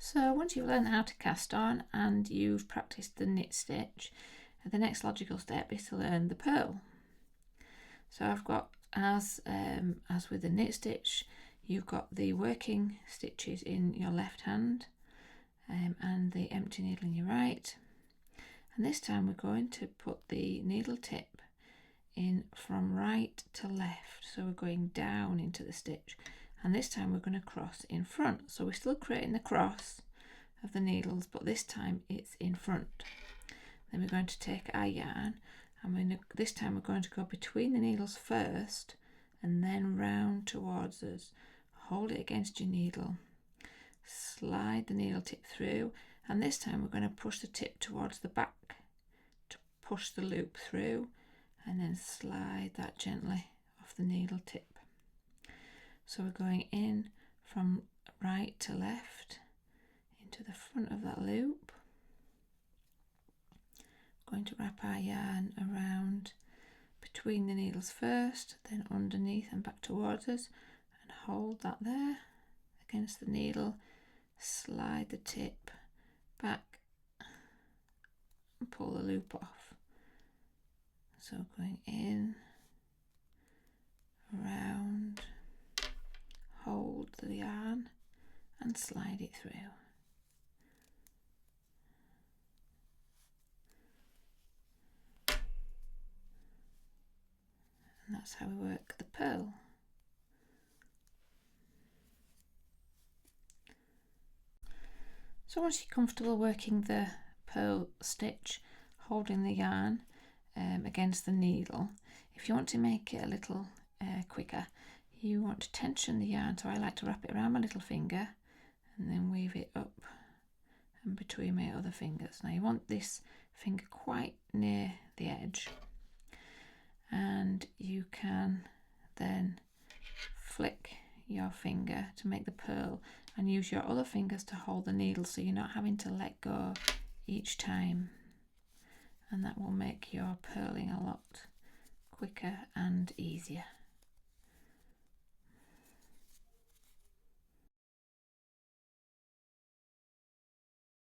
So once you've learned how to cast on and you've practiced the knit stitch, the next logical step is to learn the purl. So I've got, as with the knit stitch, you've got the working stitches in your left hand and the empty needle in your right. And this time we're going to put the needle tip in from right to left. So we're going down into the stitch. And this time we're going to cross in front. So we're still creating the cross of the needles, but this time it's in front. Then we're going to take our yarn and this time we're going to go between the needles first and then round towards us. Hold it against your needle, slide the needle tip through, and this time we're going to push the tip towards the back to push the loop through, and then slide that gently off the needle tip. So we're going in from right to left into the front of that loop. Going to wrap our yarn around between the needles first, then underneath and back towards us, and hold that there against the needle, slide the tip back and pull the loop off. So going in, around, hold the yarn and slide it through. And that's how we work the purl. So once you're comfortable working the purl stitch, holding the yarn against the needle, if you want to make it a little quicker, you want to tension the yarn. So I like to wrap it around my little finger and then weave it up and between my other fingers. Now you want this finger quite near the edge, and you can then flick your finger to make the purl and use your other fingers to hold the needle, so you're not having to let go each time, and that will make your purling a lot quicker and easier.